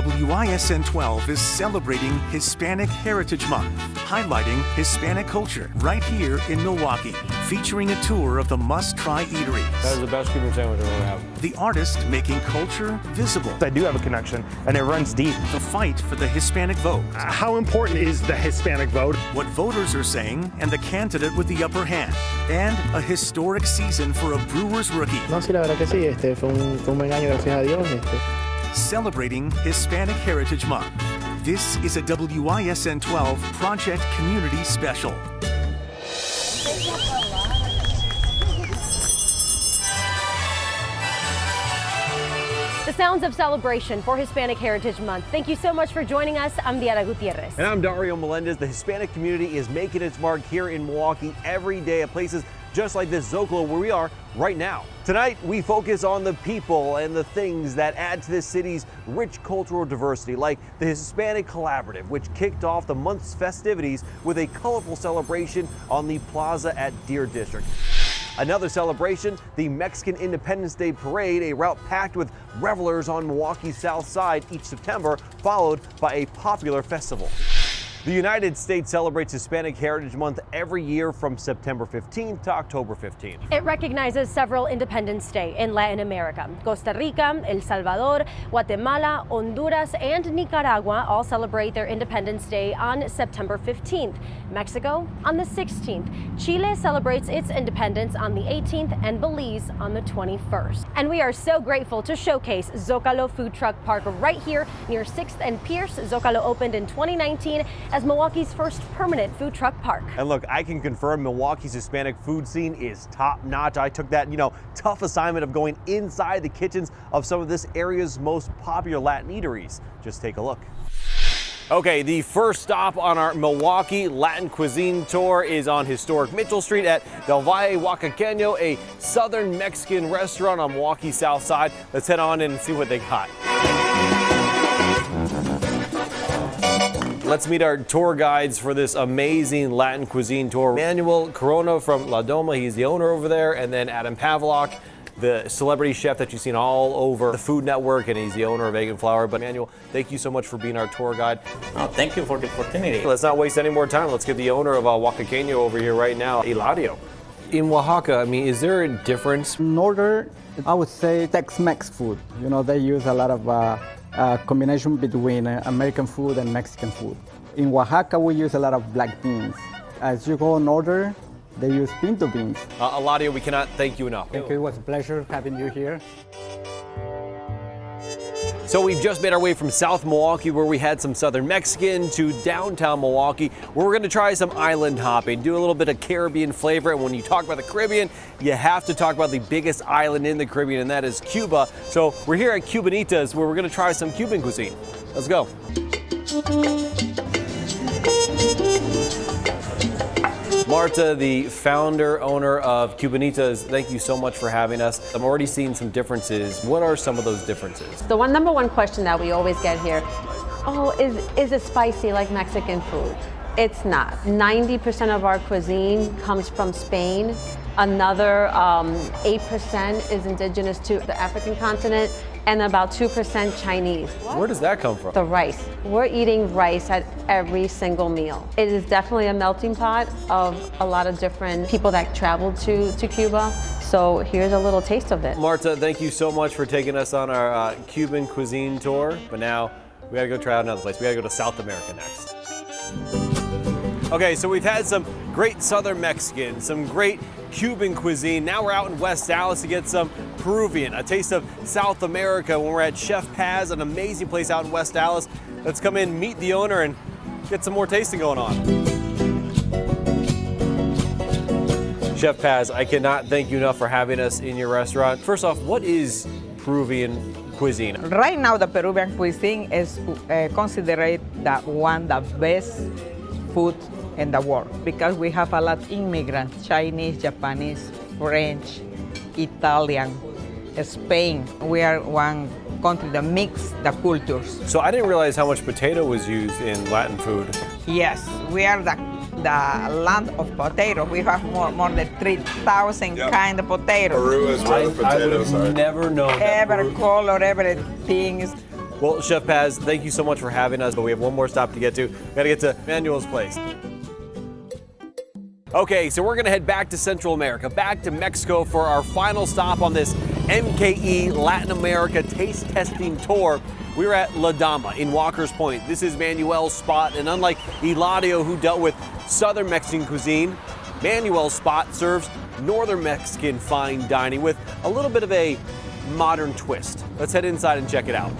WISN 12 is celebrating Hispanic Heritage Month, highlighting Hispanic culture right here in Milwaukee, featuring a tour of the must-try eateries. That is the best Cuban sandwich I've ever had. The artist making culture visible. I do have a connection, and it runs deep. The fight for the Hispanic vote. How important is the Hispanic vote? What voters are saying and the candidate with the upper hand. And a historic season for a Brewers rookie. No, sí, la verdad que sí. Fue un buen año, gracias a Dios. Celebrating Hispanic Heritage Month. This is a WISN 12 Project Community Special. The sounds of celebration for Hispanic Heritage Month. Thank you so much for joining us. I'm Diana Gutierrez. And I'm Dario Melendez. The Hispanic community is making its mark here in Milwaukee every day at places just like this Zocalo where we are right now. Tonight, we focus on the people and the things that add to this city's rich cultural diversity, like the Hispanic Collaborative, which kicked off the month's festivities with a colorful celebration on the plaza at Deer District. Another celebration, the Mexican Independence Day Parade, a route packed with revelers on Milwaukee's South Side each September, followed by a popular festival. The United States celebrates Hispanic Heritage Month every year from September 15th to October 15th. It recognizes several Independence Day in Latin America. Costa Rica, El Salvador, Guatemala, Honduras, and Nicaragua all celebrate their Independence Day on September 15th. Mexico on the 16th. Chile celebrates its independence on the 18th and Belize on the 21st. And we are so grateful to showcase Zocalo Food Truck Park right here near 6th and Pierce. Zocalo opened in 2019 as Milwaukee's first permanent food truck park. And look, I can confirm Milwaukee's Hispanic food scene is top notch. I took that, tough assignment of going inside the kitchens of some of this area's most popular Latin eateries. Just take a look. Okay, the first stop on our Milwaukee Latin cuisine tour is on historic Mitchell Street at Del Valle Oaxaqueño, a southern Mexican restaurant on Milwaukee's South Side. Let's head on in and see what they got. Let's meet our tour guides for this amazing Latin cuisine tour. Manuel Corona from La Doma, he's the owner over there, and then Adam Pavlock, the celebrity chef that you've seen all over the Food Network, and he's the owner of Egg and Flour. But Manuel, thank you so much for being our tour guide. Oh, thank you for the opportunity. Let's not waste any more time. Let's get the owner of Oaxaqueño over here right now, Hilario. In Oaxaca, is there a difference? Northern, I would say Tex-Mex food. They use a lot of combination between American food and Mexican food. In Oaxaca, we use a lot of black beans. As you go northern, they use pinto beans. Eladio, we cannot thank you enough. Thank you. It was a pleasure having you here. So we've just made our way from South Milwaukee, where we had some Southern Mexican, to downtown Milwaukee, where we're going to try some island hopping, do a little bit of Caribbean flavor. And when you talk about the Caribbean, you have to talk about the biggest island in the Caribbean, and that is Cuba. So we're here at Cubanitas, where we're going to try some Cuban cuisine. Let's go. Marta, the founder, owner of Cubanitas, thank you so much for having us. I'm already seeing some differences. What are some of those differences? The number one question that we always get here, is it spicy like Mexican food? It's not. 90% of our cuisine comes from Spain. Another 8% is indigenous to the African continent, and about 2% Chinese. Where does that come from? The rice. We're eating rice at every single meal. It is definitely a melting pot of a lot of different people that traveled to Cuba. So here's a little taste of it. Marta, thank you so much for taking us on our Cuban cuisine tour. But now we gotta go try out another place. We gotta go to South America next. Okay, so we've had some great Southern Mexican, some great Cuban cuisine. Now we're out in West Dallas to get some Peruvian, a taste of South America when we're at Chef Paz, an amazing place out in West Dallas. Let's come in, meet the owner, and get some more tasting going on. Chef Paz, I cannot thank you enough for having us in your restaurant. First off, what is Peruvian cuisine? Right now, the Peruvian cuisine is considered the best food in the world because we have a lot of immigrants, Chinese, Japanese, French, Italian, Spain. We are one country that mix the cultures. So I didn't realize how much potato was used in Latin food. Yes, we are the land of potatoes. We have more than 3,000 kind of potatoes. Peru is where the potatoes are. Never known that. Every color, everything. Well, Chef Paz, thank you so much for having us, but we have one more stop to get to. We gotta get to Manuel's place. Okay, so we're gonna head back to Central America, back to Mexico for our final stop on this MKE Latin America taste testing tour. We're at La Dama in Walker's Point. This is Manuel's spot, and unlike Eladio, who dealt with Southern Mexican cuisine, Manuel's spot serves Northern Mexican fine dining with a little bit of a modern twist. Let's head inside and check it out.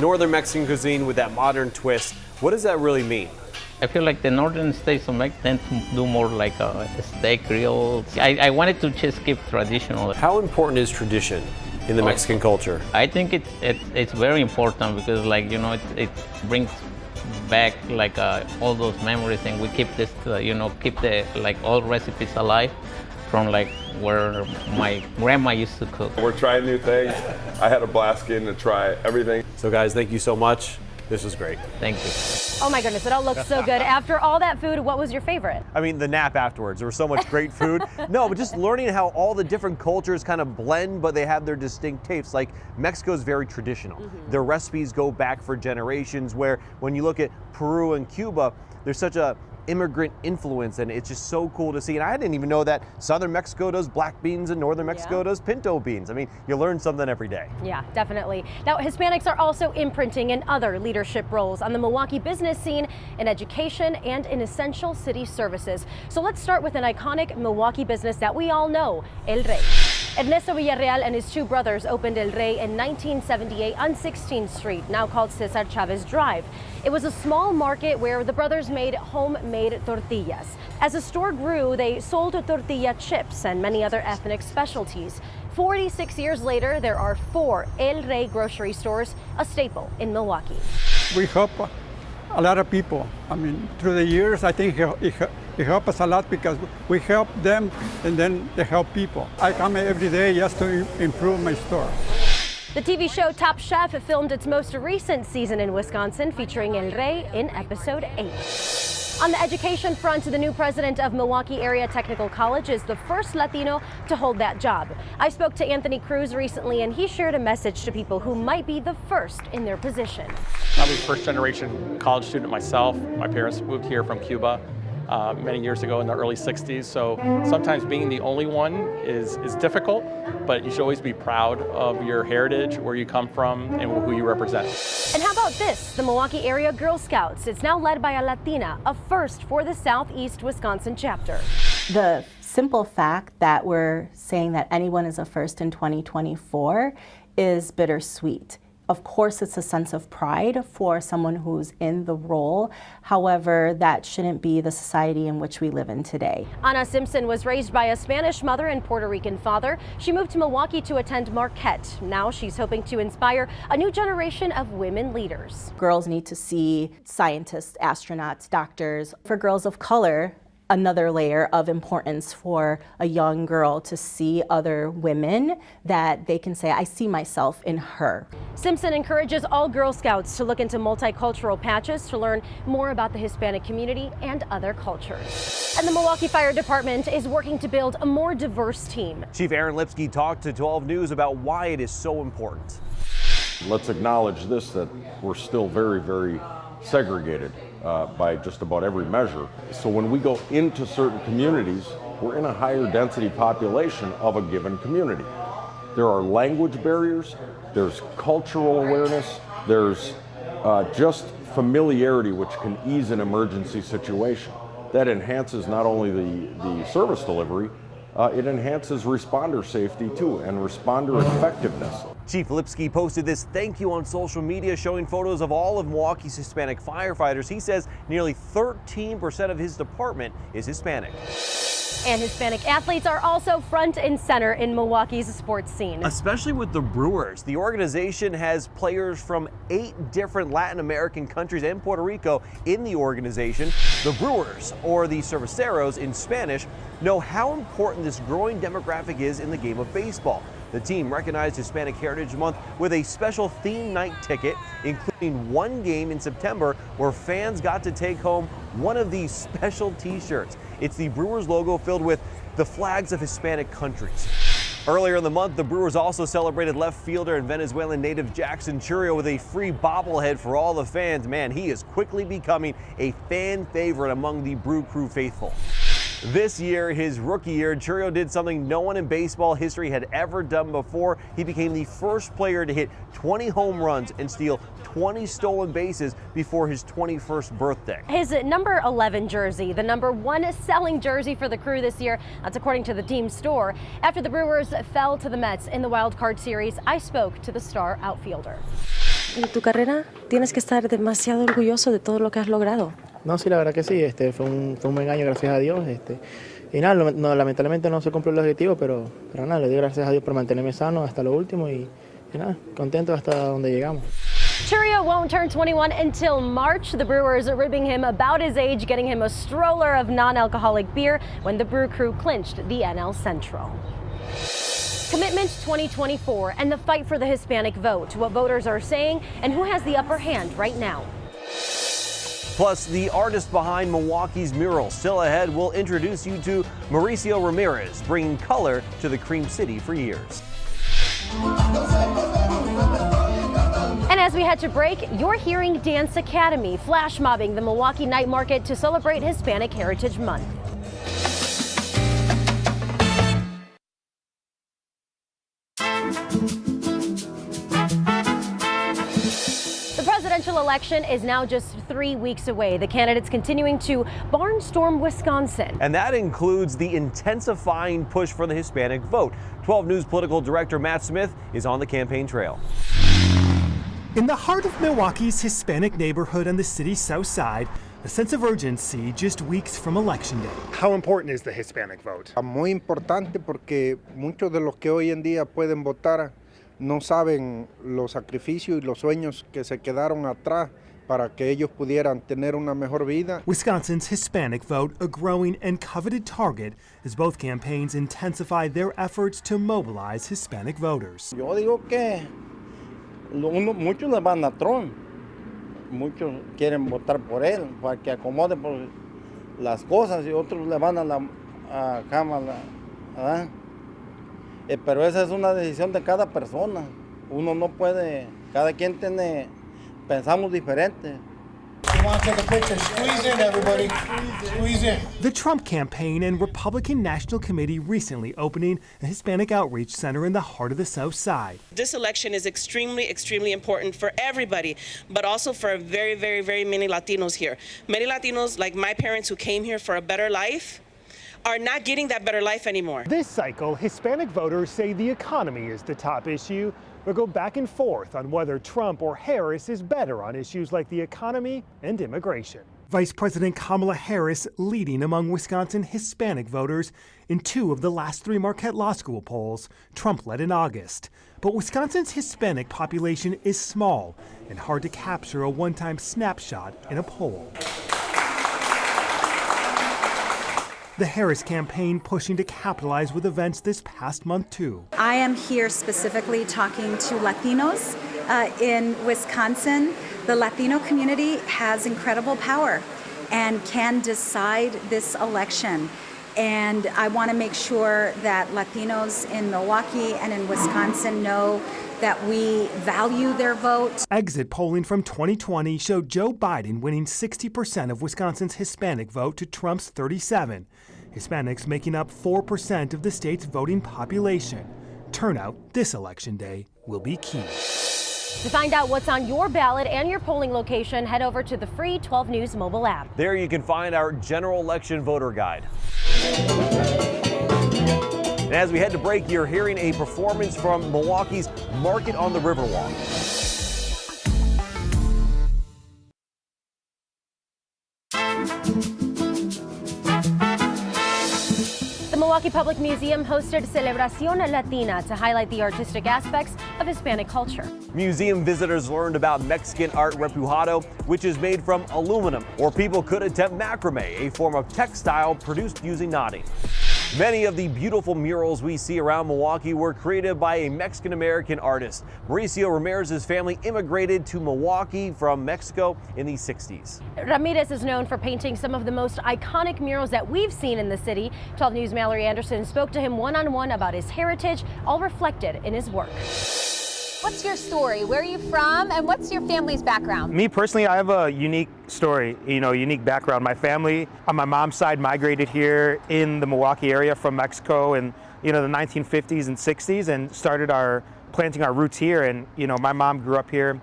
Northern Mexican cuisine with that modern twist. What does that really mean? I feel like the northern states of Mexico tend to do more like a steak grill. I wanted to just keep traditional. How important is tradition in the Mexican culture? I think it's very important because, like, you know, it brings back like all those memories, and we keep this, keep the like old recipes alive from like where my grandma used to cook. We're trying new things. I had a blast getting to try everything. So guys, thank you so much. This was great. Thank you. Oh my goodness, it all looks so good. After all that food, what was your favorite? I mean, the nap afterwards. There was so much great food. No, but just learning how all the different cultures kind of blend, but they have their distinct tastes. Like, Mexico's very traditional. Their recipes go back for generations, where when you look at Peru and Cuba, there's such a immigrant influence, and it's just so cool to see. And I didn't even know that Southern Mexico does black beans and Northern Mexico does pinto beans. I mean, you learn something every day. Yeah, definitely. Now, Hispanics are also imprinting in other leadership roles on the Milwaukee business scene, in education, and in essential city services. So let's start with an iconic Milwaukee business that we all know, El Rey. Ernesto Villarreal and his two brothers opened El Rey in 1978 on 16th Street, now called Cesar Chavez Drive. It was a small market where the brothers made homemade tortillas. As the store grew, they sold tortilla chips and many other ethnic specialties. 46 years later, there are 4 El Rey grocery stores, a staple in Milwaukee. We help a lot of people. I mean, through the years, I think it helped us a lot because we help them and then they help people. I come every day just to improve my store. The TV show Top Chef filmed its most recent season in Wisconsin, featuring El Rey in episode 8. On the education front, the new president of Milwaukee Area Technical College is the first Latino to hold that job. I spoke to Anthony Cruz recently, and he shared a message to people who might be the first in their position. I'm a first-generation college student myself. My parents moved here from Cuba many years ago in the early 60s, so sometimes being the only one is difficult, but you should always be proud of your heritage, where you come from, and who you represent. And how about this? The Milwaukee Area Girl Scouts. It's now led by a Latina, a first for the Southeast Wisconsin chapter. The simple fact that we're saying that anyone is a first in 2024 is bittersweet. Of course, it's a sense of pride for someone who's in the role. However, that shouldn't be the society in which we live in today. Ana Simpson was raised by a Spanish mother and Puerto Rican father. She moved to Milwaukee to attend Marquette. Now she's hoping to inspire a new generation of women leaders. Girls need to see scientists, astronauts, doctors. For girls of color, another layer of importance for a young girl to see other women that they can say, I see myself in her. Simpson encourages all Girl Scouts to look into multicultural patches to learn more about the Hispanic community and other cultures. And the Milwaukee Fire Department is working to build a more diverse team. Chief Aaron Lipsky talked to 12 News about why it is so important. Let's acknowledge this, that we're still very, very segregated by just about every measure. So when we go into certain communities, we're in a higher density population of a given community. There are language barriers, there's cultural awareness, there's just familiarity which can ease an emergency situation. That enhances not only the service delivery, it enhances responder safety too, and responder effectiveness. Chief Lipsky posted this thank you on social media, showing photos of all of Milwaukee's Hispanic firefighters. He says nearly 13% of his department is Hispanic. And Hispanic athletes are also front and center in Milwaukee's sports scene. Especially with the Brewers. The organization has players from 8 different Latin American countries and Puerto Rico in the organization. The Brewers, or the Cerveceros in Spanish, know how important this growing demographic is in the game of baseball. The team recognized Hispanic Heritage Month with a special theme night ticket, including one game in September where fans got to take home one of these special t-shirts. It's the Brewers logo filled with the flags of Hispanic countries. Earlier in the month, the Brewers also celebrated left fielder and Venezuelan native Jackson Chourio with a free bobblehead for all the fans. Man, he is quickly becoming a fan favorite among the Brew Crew faithful. This year, his rookie year, Chourio did something no one in baseball history had ever done before. He became the first player to hit 20 home runs and steal 20 stolen bases before his 21st birthday. His number 11 jersey, the number 1 selling jersey for the Crew this year, that's according to the team store. After the Brewers fell to the Mets in the wild card series, I spoke to the star outfielder. En tu carrera tienes que estar demasiado orgulloso de todo lo que has logrado. No, sí, la verdad que sí, fue un buen año, gracias a Dios. Y nada, lamentablemente no se cumplió el objetivo, pero nada, le doy gracias a Dios por mantenerme sano hasta lo último y nada, contento hasta donde llegamos. Chourio won't turn 21 until March. The Brewers are ribbing him about his age, getting him a stroller of non-alcoholic beer when the Brew Crew clinched the NL Central. Commitment 2024 and the fight for the Hispanic vote, what voters are saying and who has the upper hand right now. Plus, the artist behind Milwaukee's mural. Still ahead, we'll introduce you to Mauricio Ramirez, bringing color to the Cream City for years. And as we head to break, you're hearing Dance Academy flash mobbing the Milwaukee night market to celebrate Hispanic Heritage Month. The presidential election is now just 3 weeks away. The candidates continuing to barnstorm Wisconsin. And that includes the intensifying push for the Hispanic vote. 12 News political director Matt Smith is on the campaign trail. In the heart of Milwaukee's Hispanic neighborhood on the city's south side, a sense of urgency just weeks from Election Day. How important is the Hispanic vote? Muy importante porque muchos de los que hoy en día pueden votar no saben los sacrificios y los sueños que se quedaron atrás para que ellos pudieran tener una mejor vida. Wisconsin's Hispanic vote, a growing and coveted target as both campaigns intensify their efforts to mobilize Hispanic voters. Yo digo que muchos le van a Trump, muchos quieren votar por él para que acomode por las cosas y otros le van a la Kamala, ¿verdad? Pero esa es una decisión de cada persona. Uno no puede, cada quien pensamos diferente. Squeeze in, everybody. Squeeze in. The Trump campaign and Republican National Committee recently opening a Hispanic outreach center in the heart of the South Side. This election is extremely, extremely important for everybody, but also for very, very, very many Latinos here. Many Latinos, like my parents who came here for a better life, are not getting that better life anymore. This cycle, Hispanic voters say the economy is the top issue, but go back and forth on whether Trump or Harris is better on issues like the economy and immigration. Vice President Kamala Harris leading among Wisconsin Hispanic voters in 2 of the last 3 Marquette Law School polls, Trump led in August. But Wisconsin's Hispanic population is small and hard to capture a one-time snapshot in a poll. The Harris campaign pushing to capitalize with events this past month, too. I am here specifically talking to Latinos in Wisconsin. The Latino community has incredible power and can decide this election. And I want to make sure that Latinos in Milwaukee and in Wisconsin know that we value their vote. Exit polling from 2020 showed Joe Biden winning 60% of Wisconsin's Hispanic vote to Trump's 37%. Hispanics making up 4% of the state's voting population. Turnout this election day will be key. To find out what's on your ballot and your polling location, head over to the free 12 News mobile app. There you can find our general election voter guide. And as we head to break, you're hearing a performance from Milwaukee's Market on the Riverwalk. The Milwaukee Public Museum hosted Celebración Latina to highlight the artistic aspects of Hispanic culture. Museum visitors learned about Mexican art repujado, which is made from aluminum, or people could attempt macrame, a form of textile produced using knotting. Many of the beautiful murals we see around Milwaukee were created by a Mexican-American artist. Mauricio Ramirez's family immigrated to Milwaukee from Mexico in the 60s. Ramirez is known for painting some of the most iconic murals that we've seen in the city. 12 News' Mallory Anderson spoke to him one-on-one about his heritage, all reflected in his work. What's your story? Where are you from? And what's your family's background? Me personally, I have a unique story, unique background. My family on my mom's side migrated here in the Milwaukee area from Mexico in, the 1950s and 60s and started planting our roots here. And, my mom grew up here,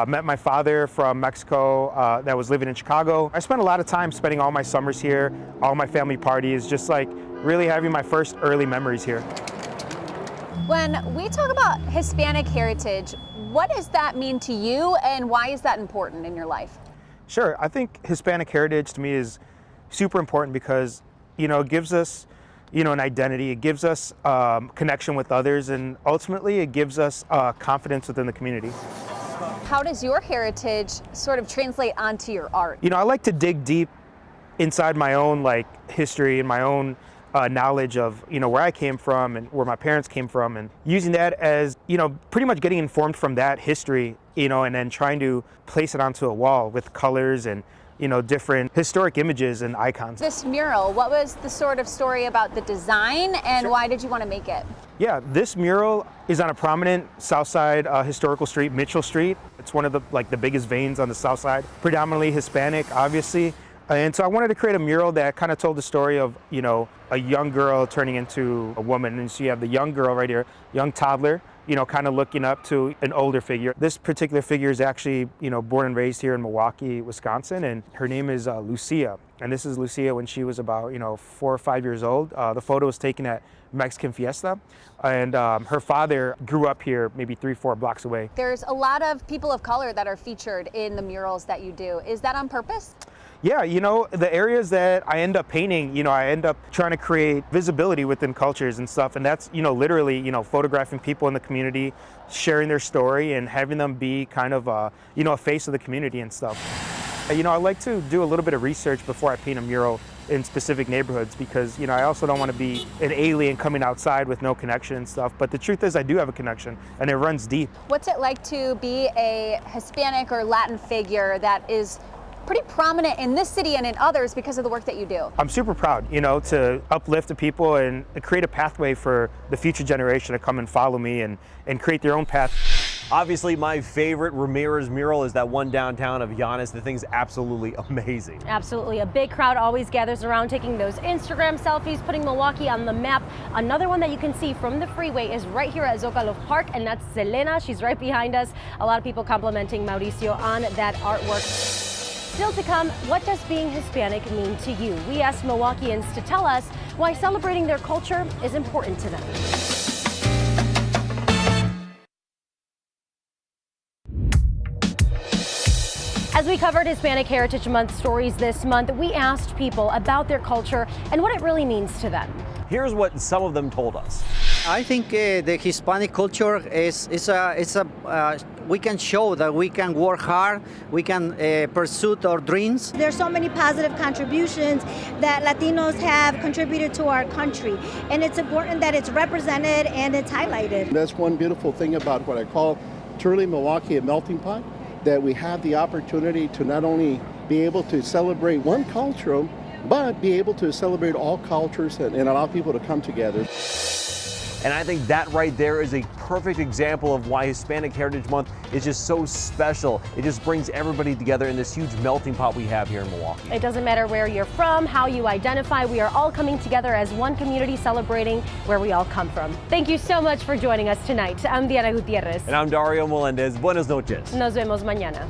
met my father from Mexico that was living in Chicago. I spent a lot of time spending all my summers here, all my family parties, just like really having my first early memories here. When we talk about Hispanic heritage, what does that mean to you and why is that important in your life? Sure, I think Hispanic heritage to me is super important because, it gives us, an identity, it gives us connection with others, and ultimately it gives us confidence within the community. How does your heritage sort of translate onto your art? I like to dig deep inside my own history and my own knowledge of where I came from and where my parents came from, and using that as pretty much getting informed from that history, and then trying to place it onto a wall with colors and different historic images and icons. This mural, what was the sort of story about the design and why did you want to make it? Yeah, this mural is on a prominent South Side historical street, Mitchell Street. It's one of the biggest veins on the South Side, predominantly Hispanic, obviously. And so I wanted to create a mural that kind of told the story of, a young girl turning into a woman. And so you have the young girl right here, young toddler, kind of looking up to an older figure. This particular figure is actually, born and raised here in Milwaukee, Wisconsin, and her name is Lucia. And this is Lucia when she was about, 4 or 5 years old. The photo was taken at Mexican Fiesta, and her father grew up here maybe 3-4 blocks away. There's a lot of people of color that are featured in the murals that you do. Is that on purpose? Yeah, the areas that I end up painting, I end up trying to create visibility within cultures and stuff. And that's, literally, photographing people in the community, sharing their story and having them be kind of, a face of the community and stuff. I like to do a little bit of research before I paint a mural in specific neighborhoods because, I also don't want to be an alien coming outside with no connection and stuff. But the truth is I do have a connection and it runs deep. What's it like to be a Hispanic or Latin figure that is pretty prominent in this city and in others because of the work that you do? I'm super proud, to uplift the people and create a pathway for the future generation to come and follow me and create their own path. Obviously, my favorite Ramirez mural is that one downtown of Giannis. The thing's absolutely amazing. Absolutely. A big crowd always gathers around taking those Instagram selfies, putting Milwaukee on the map. Another one that you can see from the freeway is right here at Zocalo Park, and that's Selena. She's right behind us. A lot of people complimenting Mauricio on that artwork. Still to come, what does being Hispanic mean to you? We asked Milwaukeeans to tell us why celebrating their culture is important to them. As we covered Hispanic Heritage Month stories this month, we asked people about their culture and what it really means to them. Here's what some of them told us. I think the Hispanic culture we can show that we can work hard, we can pursue our dreams. There's so many positive contributions that Latinos have contributed to our country, and it's important that it's represented and it's highlighted. That's one beautiful thing about what I call truly Milwaukee a melting pot, that we have the opportunity to not only be able to celebrate one culture, but be able to celebrate all cultures and allow people to come together. And I think that right there is a perfect example of why Hispanic Heritage Month is just so special. It just brings everybody together in this huge melting pot we have here in Milwaukee. It doesn't matter where you're from, how you identify, we are all coming together as one community celebrating where we all come from. Thank you so much for joining us tonight. I'm Diana Gutierrez. And I'm Dario Melendez. Buenas noches. Nos vemos mañana.